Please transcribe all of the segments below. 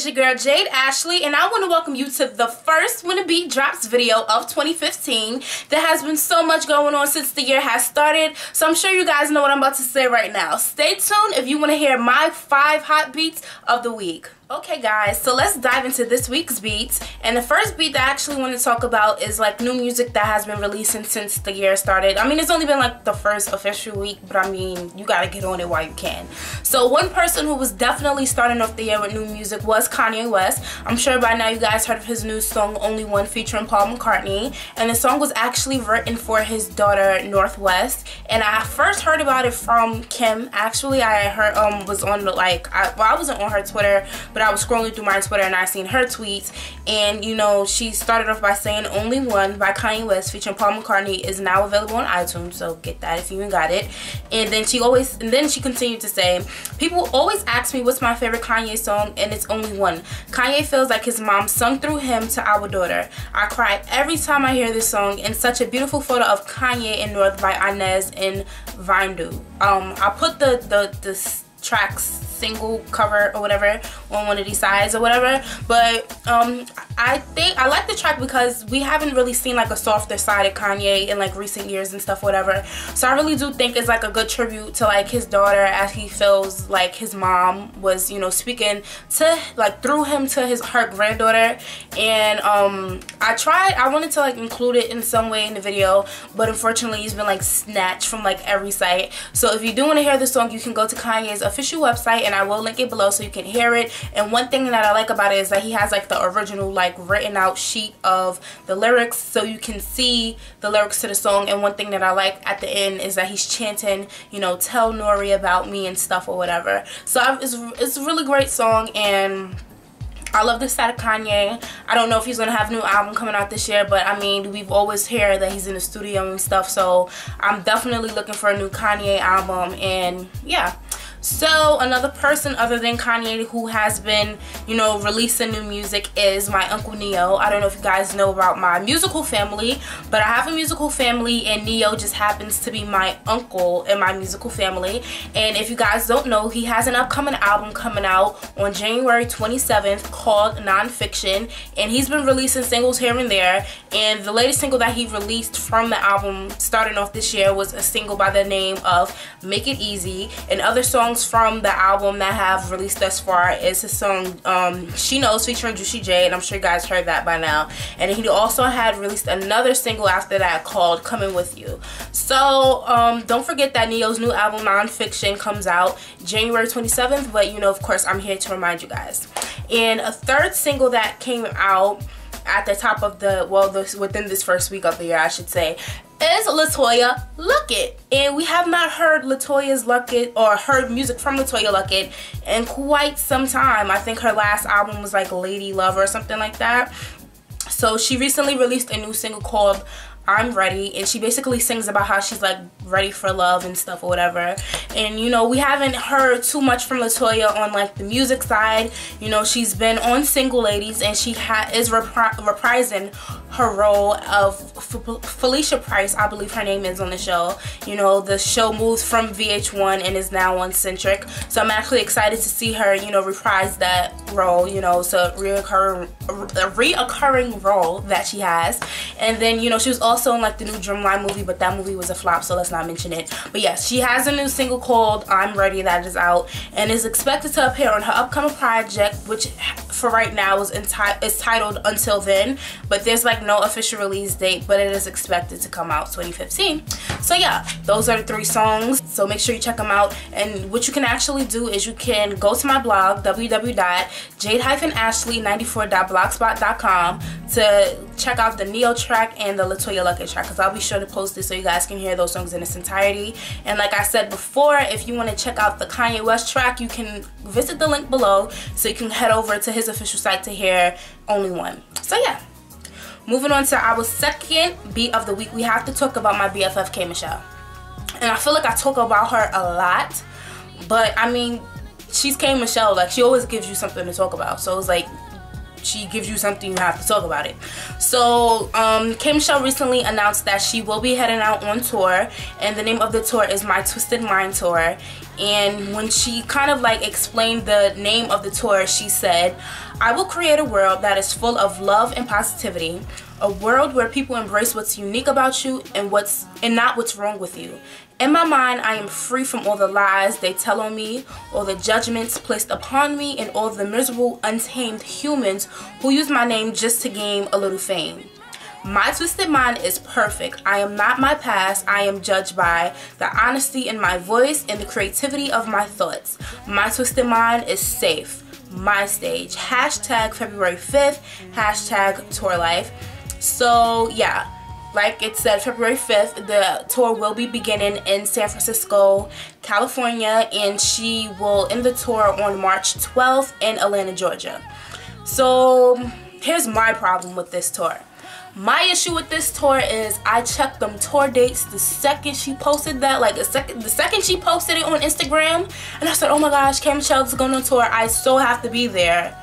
your girl Jade Ashley, and I want to welcome you to the first When a Beat Drops video of 2015. There has been so much going on since the year has started, so I'm sure you guys know what I'm about to say right now. Stay tuned if you want to hear my 5 hot beats of the week. Okay guys, so let's dive into this week's beats. And the first beat that I actually want to talk about is like new music that has been releasing since the year started. I mean, it's only been like the first official week, but I mean, you gotta get on it while you can. So one person who was definitely starting off the year with new music was Kanye West. I'm sure by now you guys heard of his new song Only One featuring Paul McCartney, and the song was actually written for his daughter Northwest. And I first heard about it from Kim. Actually, I heard was on the I wasn't on her Twitter, but I was scrolling through my Twitter and I seen her tweets, and you know, she started off by saying Only One by Kanye West featuring Paul McCartney is now available on iTunes, so get that if you even got it. And then she continued to say, people always ask me what's my favorite Kanye song, and it's Only One. Kanye feels like his mom sung through him to our daughter. I cry every time I hear this song, and such a beautiful photo of Kanye and North by Inez and Vindu. I put the track's single cover or whatever on one of these sides or whatever, but I think I like the track because we haven't really seen like a softer side of Kanye in like recent years and stuff, whatever. So I really do think it's like a good tribute to like his daughter, as he feels like his mom was, you know, speaking to like through him to her granddaughter. And I wanted to like include it in some way in the video, but unfortunately it's been like snatched from like every site. So if you do want to hear the song, you can go to Kanye's official website, and I will link it below so you can hear it. And one thing that I like about it is that he has like the original like written out sheet of the lyrics, so you can see the lyrics to the song. And one thing that I like at the end is that he's chanting, you know, tell Nori about me and stuff or whatever. So it's a really great song, and I love this side of Kanye. I don't know if he's gonna have a new album coming out this year, but I mean, we've always heard that he's in the studio and stuff, so I'm definitely looking for a new Kanye album. And yeah, so another person other than Kanye who has been, you know, releasing new music is my Uncle Neo. I don't know if you guys know about my musical family, but I have a musical family, and Neo just happens to be my uncle in my musical family. And if you guys don't know, he has an upcoming album coming out on January 27th called Nonfiction, and he's been releasing singles here and there. And the latest single that he released from the album starting off this year was a single by the name of Make It Easy. And other songs from the album that have released thus far is his song She Knows featuring Juicy J, and I'm sure you guys heard that by now. And he also had released another single after that called Coming With You. So don't forget that Neo's new album Nonfiction comes out January 27th, but you know, of course, I'm here to remind you guys. And a third single that came out at the top of the, well, within this first week of the year, I should say, is LeToya Luckett. And we have not heard LeToya's Luckett or heard music from LeToya Luckett in quite some time. I think her last album was like Lady Love or something like that. So she recently released a new single called I'm Ready, and she basically sings about how she's like ready for love and stuff or whatever. And you know, we haven't heard too much from LeToya on like the music side. You know, she's been on Single Ladies, and she is reprising her role of Felicia Price, I believe her name is, on the show. You know, the show moved from VH1 and is now on Centric, so I'm actually excited to see her, you know, reprise that role. You know, so a reoccurring role that she has. And then, you know, she was also in like the new Drumline movie, but that movie was a flop, so let's not mention it. But yes, she has a new single called I'm Ready that is out and is expected to appear on her upcoming project, which for right now is titled Until Then, but there's like no official release date, but it is expected to come out 2015. So yeah, those are the 3 songs, so make sure you check them out. And what you can actually do is you can go to my blog www.jade-ashley94.blogspot.com to check out the Neo track and the LeToya Luckett track, because I'll be sure to post it so you guys can hear those songs in its entirety. And like I said before, if you want to check out the Kanye West track, you can visit the link below, so you can head over to his official site to hear Only One. So yeah, moving on to our second beat of the week, we have to talk about my BFF K.Michelle. And I feel like I talk about her a lot, but I mean, she's K.Michelle, like she always gives you something to talk about, so it's like she gives you something, you have to talk about it. So K.Michelle recently announced that she will be heading out on tour, and the name of the tour is My Twisted Mind Tour. And when she kind of like explained the name of the tour, she said, "I will create a world that is full of love and positivity, a world where people embrace what's unique about you and not what's wrong with you. In my mind, I am free from all the lies they tell on me, all the judgments placed upon me, and all the miserable, untamed humans who use my name just to gain a little fame. My twisted mind is perfect. I am not my past. I am judged by the honesty in my voice and the creativity of my thoughts. My twisted mind is safe. My stage. Hashtag February 5th. Hashtag tour life." So yeah, like it said, February 5th, the tour will be beginning in San Francisco, California, and she will end the tour on March 12th in Atlanta, Georgia. So here's my problem with this tour. My issue with this tour is I checked them tour dates the second she posted that, like the second she posted it on Instagram, and I said, oh my gosh, K.Michelle is going on tour, I so have to be there.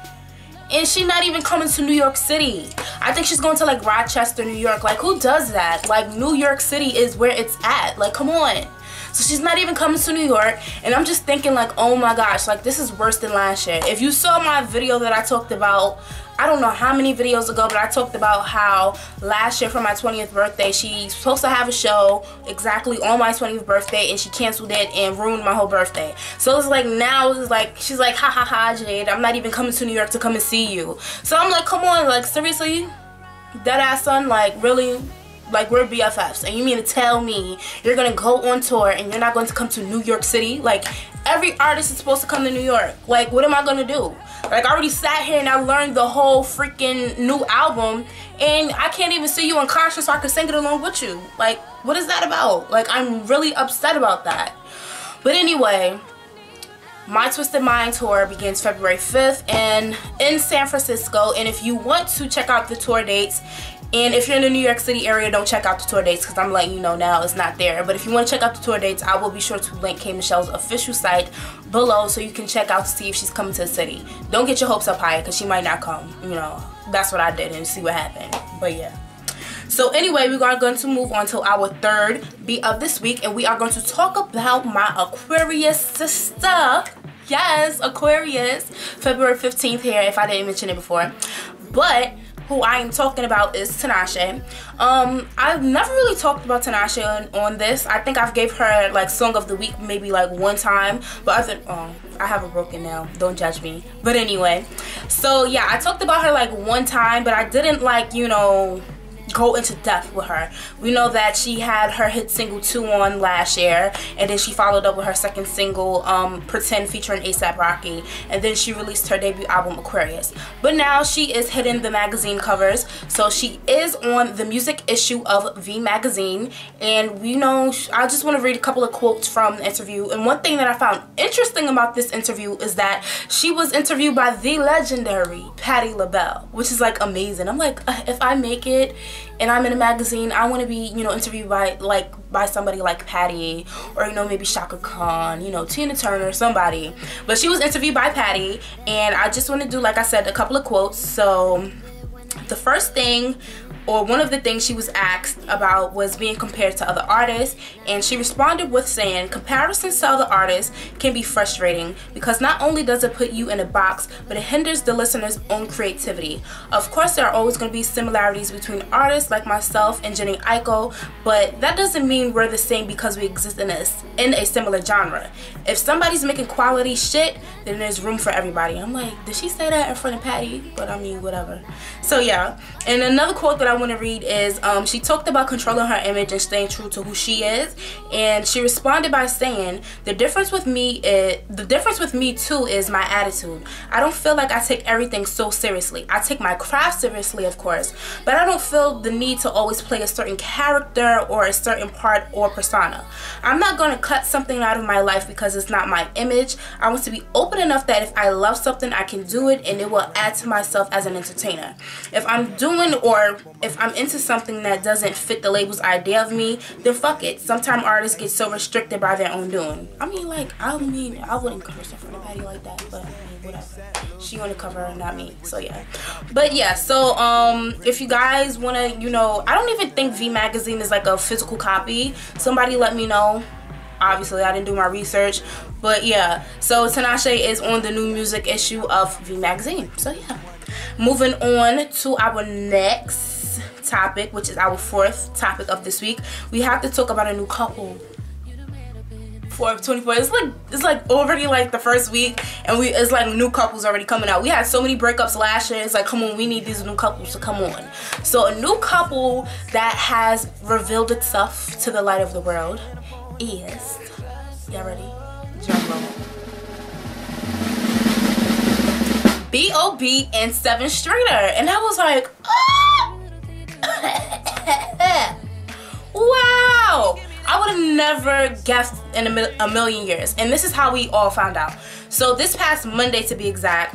And she's not even coming to New York City. I think she's going to like Rochester, New York. Like, who does that? Like, New York City is where it's at. Like, come on. So she's not even coming to New York, and I'm just thinking like, oh my gosh, like this is worse than last year. If you saw my video that I talked about, I don't know how many videos ago, but I talked about how last year for my 20th birthday, she's supposed to have a show exactly on my 20th birthday, and she canceled it and ruined my whole birthday. So it's like now it's like she's like, ha ha ha, Jade, I'm not even coming to New York to come and see you. So I'm like, come on, like seriously, dead ass son, like really? Like, we're BFFs, and you mean to tell me you're gonna go on tour and you're not going to come to New York City? Like, every artist is supposed to come to New York. Like, what am I gonna do? Like, I already sat here and I learned the whole freaking new album, and I can't even see you in concert so I can sing it along with you. Like, what is that about? Like, I'm really upset about that. But anyway, My Twisted Mind tour begins February 5th and in San Francisco. And if you want to check out the tour dates, and if you're in the New York City area, don't check out the tour dates because I'm letting you know now it's not there. But if you want to check out the tour dates, I will be sure to link K.Michelle's official site below so you can check out to see if she's coming to the city. Don't get your hopes up high because she might not come. You know, that's what I did and see what happened. But yeah. So anyway, we are going to move on to our third beat of this week, and we are going to talk about my Aquarius sister. Yes, Aquarius. February 15th here, if I didn't mention it before. But who I am talking about is Tinashe. I've never really talked about Tinashe on this. I think I've gave her like song of the week maybe like one time, but I have a broken nail, don't judge me. But anyway, so yeah, I talked about her like one time, but I didn't like, you know, go into depth with her. We know that she had her hit single 2 on last year, and then she followed up with her second single, Pretend, featuring A$AP Rocky, and then she released her debut album Aquarius. But now she is hitting the magazine covers, so she is on the music issue of V magazine. And you know, I just want to read a couple of quotes from the interview. And one thing that I found interesting about this interview is that she was interviewed by the legendary Patti LaBelle, which is like amazing. I'm like, if I make it and I'm in a magazine, I want to be, you know, interviewed by somebody like Patti, or, you know, maybe Shaka Khan, you know, Tina Turner, somebody. But she was interviewed by Patti, and I just want to do, like I said, a couple of quotes. So the first thing, or one of the things she was asked about, was being compared to other artists, and she responded with saying, comparisons to other artists can be frustrating because not only does it put you in a box, but it hinders the listener's own creativity. Of course, there are always going to be similarities between artists like myself and Jenny Aiko, but that doesn't mean we're the same because we exist in a similar genre. If somebody's making quality shit, then there's room for everybody. I'm like, did she say that in front of Patti? But I mean, whatever. So yeah, and another quote that I want to read is, she talked about controlling her image and staying true to who she is, and she responded by saying, the difference with me too is my attitude. I don't feel like I take everything so seriously. I take my craft seriously, of course, but I don't feel the need to always play a certain character or a certain part or persona. I'm not going to cut something out of my life because it's not my image. I want to be open enough that if I love something, I can do it and it will add to myself as an entertainer. If I'm doing, or if I'm into something that doesn't fit the label's idea of me, then fuck it. Sometimes artists get so restricted by their own doing. I mean, like, I wouldn't cover stuff for nobody like that, but I mean, whatever. She on the cover, not me. So yeah. But yeah, so if you guys wanna, you know, I don't even think V Magazine is like a physical copy. Somebody let me know. Obviously, I didn't do my research, but yeah. So Tinashe is on the new music issue of V Magazine. So yeah. Moving on to our next topic, which is our fourth topic of this week. We have to talk about a new couple. 4/24. It's like already like the first week, and it's like new couples already coming out. We had so many breakups last year. It's like, come on, we need these new couples to come on. So a new couple that has revealed itself to the light of the world is, y'all ready? Drum roll. B.o.B and Sevyn Streeter, and I was like, oh! Wow, I would have never guessed in a million years. And this is how we all found out. So this past Monday, to be exact,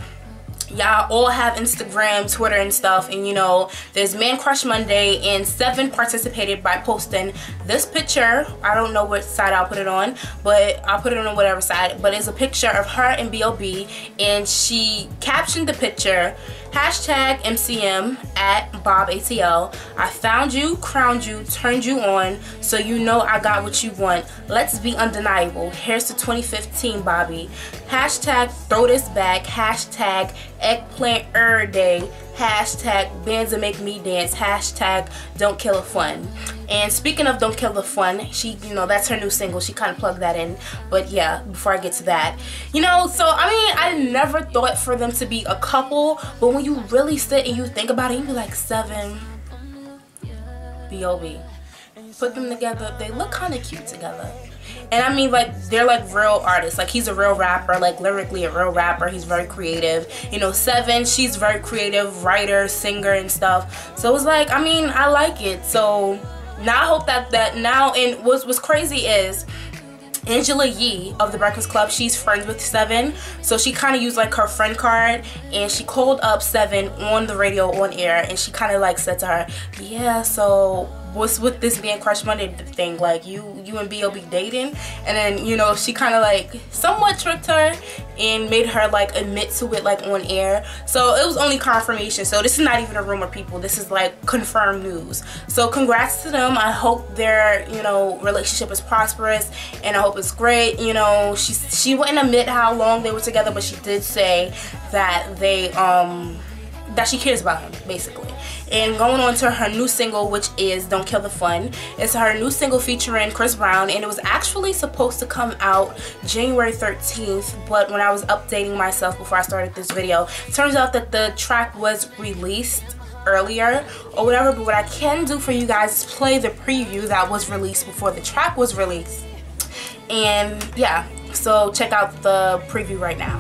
y'all all have Instagram, Twitter, and stuff, and you know, there's Man Crush Monday, and Sevyn participated by posting this picture. I don't know what side I'll put it on, but I'll put it on whatever side, but it's a picture of her and B.o.B, and she captioned the picture, hashtag MCM at Bob ATL. I found you, crowned you, turned you on, so you know I got what you want. Let's be undeniable. Here's to 2015, Bobby. Hashtag throw this back. Hashtag eggplant day. Hashtag bands that make me dance. Hashtag don't kill the fun. And speaking of don't kill the fun, she, you know, that's her new single. She kind of plugged that in. But yeah, before I get to that, you know, so I mean, I never thought for them to be a couple, but when you really sit and you think about it, you be like, Sevyn, B.o.B, put them together, they look kind of cute together. And I mean, like, they're like real artists. Like, he's a real rapper, like lyrically a real rapper. He's very creative. You know, Sevyn, she's very creative, writer, singer, and stuff. So it's like, I mean, I like it. So now I hope that now, and what's crazy is Angela Yee of the Breakfast Club, she's friends with Sevyn, so she kind of used like her friend card, and she called up Sevyn on the radio on air, and she kind of like said to her, yeah, so what's with this Man Crush Monday thing, like you and B.o.B dating? And then, you know, she kind of like somewhat tricked her and made her like admit to it like on air. So it was only confirmation, so this is not even a rumor, people. This is like confirmed news. So congrats to them. I hope their, you know, relationship is prosperous, and I hope it's great. You know, she wouldn't admit how long they were together, but she did say that they that she cares about him, basically. And going on to her new single, which is Don't Kill the Fun. It's her new single featuring Chris Brown, and it was actually supposed to come out January 13th, but when I was updating myself before I started this video, it turns out that the track was released earlier or whatever. But what I can do for you guys is play the preview that was released before the track was released. And yeah, so check out the preview right now.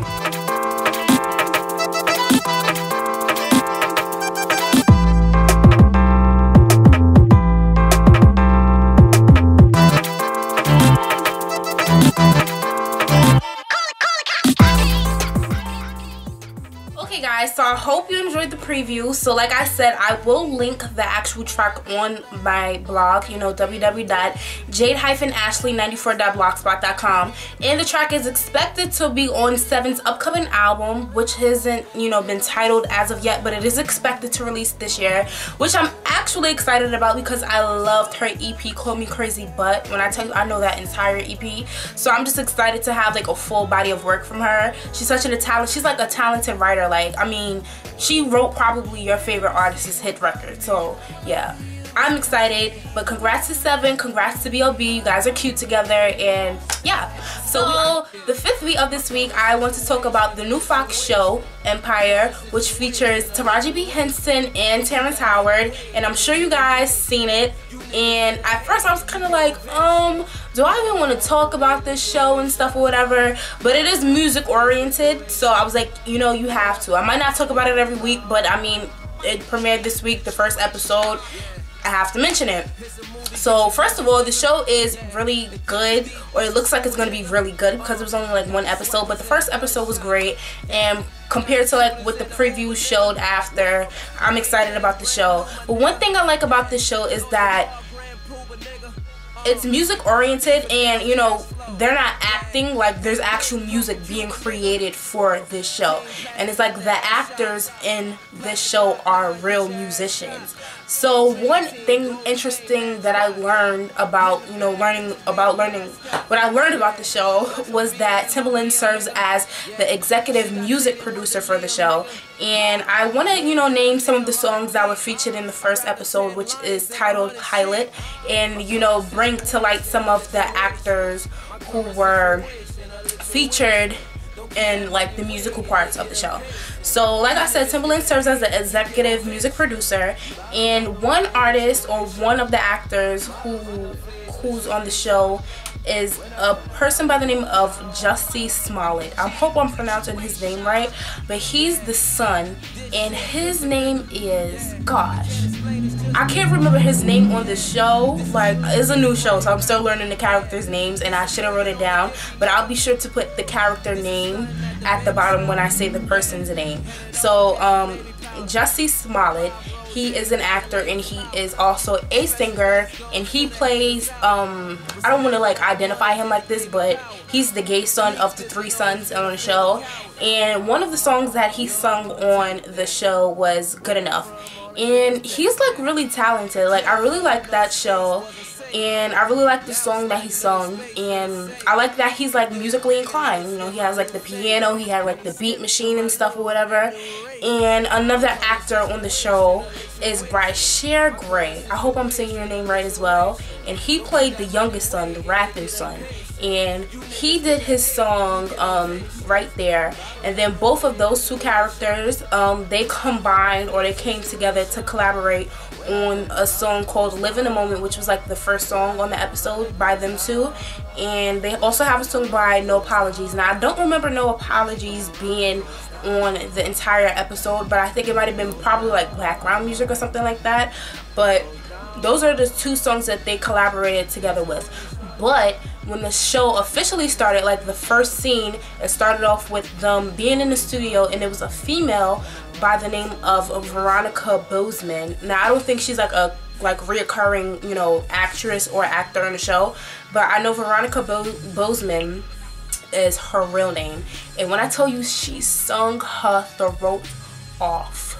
So I hope you enjoyed the preview. So like I said, I will link the actual track on my blog, you know, www.jade-ashley94.blogspot.com, and the track is expected to be on Sevyn's upcoming album, which hasn't, you know, been titled as of yet, but it is expected to release this year, which I'm actually excited about because I loved her EP Call Me Crazy But. When I tell you, I know that entire EP, so I'm just excited to have like a full body of work from her. She's like a talented writer. Like, I mean, she wrote probably your favorite artist's hit record. So yeah, I'm excited. But congrats to Sevyn, congrats to B.o.B. You guys are cute together, and yeah. So the fifth week of this week, I want to talk about the new Fox show Empire, which features Taraji P, Henson and Terrence Howard, and I'm sure you guys seen it. And at first I was kind of like, do I even want to talk about this show and stuff or whatever? But it is music oriented, so I was like, you know, you have to. I might not talk about it every week, but I mean, it premiered this week, the first episode. I have to mention it. So first of all, the show is really good, or it looks like it's going to be really good because it was only like one episode, but the first episode was great. And compared to like what the preview showed after. I'm excited about the show. But one thing I like about this show is that it's music oriented, and you know, they're not acting, like there's actual music being created for this show, and it's like the actors in this show are real musicians. So one thing interesting that I learned about, you know, learning what I learned about the show was that Timbaland serves as the executive music producer for the show. And I want to, you know, name some of the songs that were featured in the first episode, which is titled Pilot, and, you know, bring to light some of the actors who were featured in like the musical parts of the show. So like I said, Timbaland serves as the executive music producer, and one artist or one of the actors who's on the show is a person by the name of Jussie Smollett. I hope I'm pronouncing his name right, but he's the son, and his name is, gosh, I can't remember his name on the show. Like, it's a new show, so I'm still learning the characters' names, and I should have wrote it down, but I'll be sure to put the character name at the bottom when I say the person's name. So Jussie Smollett, he is an actor, and he is also a singer, and he plays I don't want to like identify him like this, but he's the gay son of the three sons on the show. And one of the songs that he sung on the show was Good Enough, and he's like really talented. Like, I really like that show, and I really like the song that he sung, and I like that he's like musically inclined. You know, he has like the piano, he had like the beat machine and stuff or whatever. And another actor on the show is Brashear Gray. I hope I'm saying your name right as well. And he played the youngest son, the rapping son, and he did his song right there. And then both of those two characters, they combined, or they came together to collaborate on a song called Live in the Moment, which was like the first song on the episode by them two. And they also have a song by No Apologies. Now, I don't remember No Apologies being on the entire episode, but I think it might have been probably like background music or something like that. But those are the two songs that they collaborated together with. But when the show officially started, like the first scene, it started off with them being in the studio, and it was a female by the name of Veronica Bozeman. Now, I don't think she's like a reoccurring, you know, actress or actor in the show, but I know Veronica Bozeman is her real name. And when I tell you, she sung her throat off.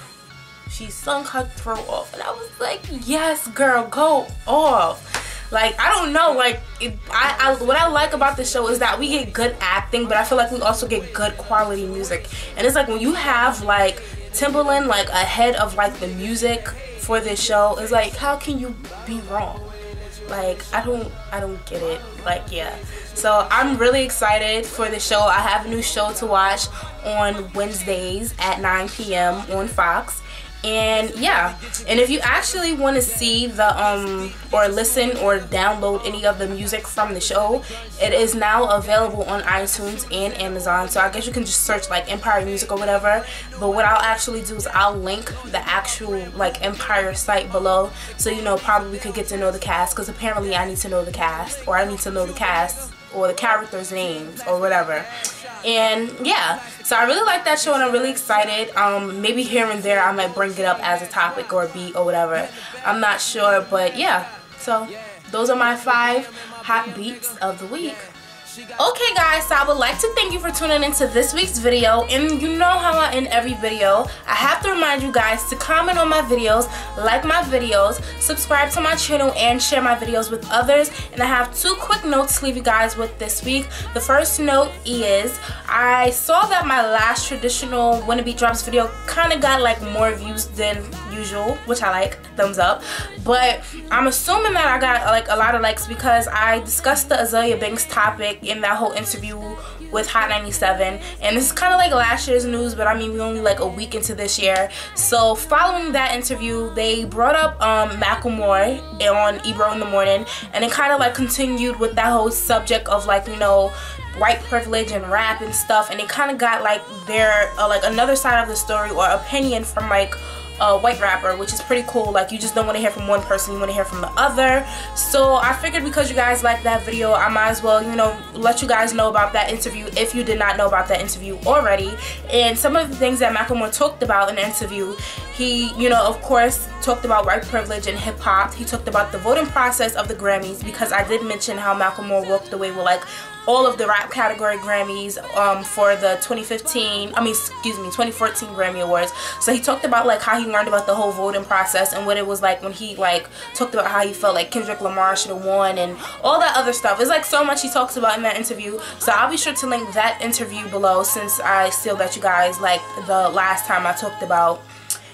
She sung her throat off, and I was like, yes, girl, go off. Like, I don't know, like, what I like about the show is that we get good acting, but I feel like we also get good quality music. And it's like, when you have like Timbaland like ahead of like the music for this show, it's like, how can you be wrong? Like, I don't get it. Like, yeah. So I'm really excited for the show. I have a new show to watch on Wednesdays at 9 p.m. on Fox. And yeah, and if you actually want to see the or listen or download any of the music from the show, it is now available on iTunes and Amazon. So I guess you can just search like Empire Music or whatever. But what I'll actually do is I'll link the actual like Empire site below, so you know, probably we could get to know the cast, because apparently I need to know the cast, or I need to know the cast or the characters' names or whatever. And yeah, so I really like that show, and I'm really excited. Maybe here and there I might bring it up as a topic or a beat or whatever. I'm not sure, but yeah. So those are my 5 hot beats of the week. Okay guys, so I would like to thank you for tuning into this week's video, and you know how I end every video. I have to remind you guys to comment on my videos, like my videos, subscribe to my channel, and share my videos with others. And I have 2 quick notes to leave you guys with this week. The first note is, I saw that my last traditional When the Beat Drops video kind of got like more views than usual, which I like, thumbs up. But I'm assuming that I got like a lot of likes because I discussed the Azalea Banks topic in that whole interview with Hot 97, and this is kind of like last year's news, but I mean, we're only like a week into this year. So following that interview, they brought up Macklemore on Ebro in the Morning, and it kind of like continued with that whole subject of like, you know, white privilege and rap and stuff, and it kind of got like their like another side of the story or opinion from like a white rapper, which is pretty cool. Like, you just don't want to hear from one person, you want to hear from the other. So I figured because you guys liked that video, I might as well, you know, let you guys know about that interview if you did not know about that interview already. And some of the things that Macklemore talked about in the interview, he, you know, of course, talked about white privilege and hip-hop. He talked about the voting process of the Grammys, because I did mention how Macklemore walked away with like all of the rap category Grammys for the 2014 Grammy Awards. So he talked about like how he learned about the whole voting process and what it was like when he like talked about how he felt like Kendrick Lamar should have won and all that other stuff. It's like so much he talks about in that interview. So I'll be sure to link that interview below, since I still bet you guys like the last time I talked about,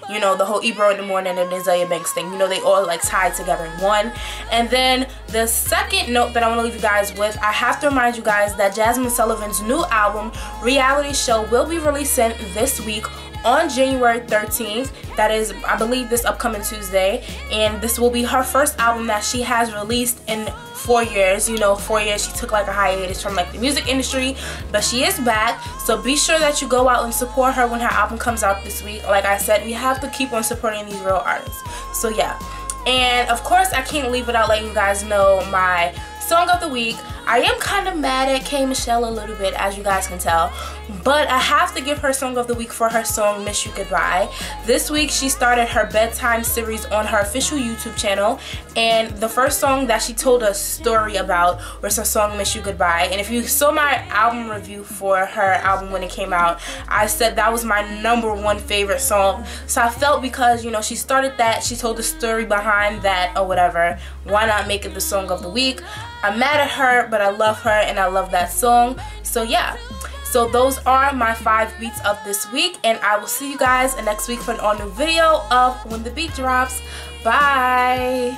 you know, the whole Ebro in the Morning and Isaiah Banks thing. You know, they all like tied together in one. And then the second note that I want to leave you guys with, I have to remind you guys that Jazmine Sullivan's new album, Reality Show, will be releasing this week on January 13th. That is, I believe, this upcoming Tuesday. And this will be her first album that she has released in 4 years. You know, 4 years she took like a hiatus from like the music industry, but she is back. So be sure that you go out and support her when her album comes out this week. Like I said, we have to keep on supporting these real artists. So yeah. And of course, I can't leave without letting you guys know my song of the week. I am kind of mad at K.Michelle a little bit, as you guys can tell, but I have to give her song of the week for her song Miss You Goodbye. This week she started her bedtime series on her official YouTube channel, and the first song that she told a story about was her song Miss You Goodbye. And if you saw my album review for her album when it came out, I said that was my #1 favorite song. So I felt, because, you know, she started that, she told the story behind that or whatever, why not make it the song of the week? I'm mad at her, but I love her and I love that song. So yeah, so those are my 5 beats of this week, and I will see you guys next week for an all new video of When the Beat Drops. Bye.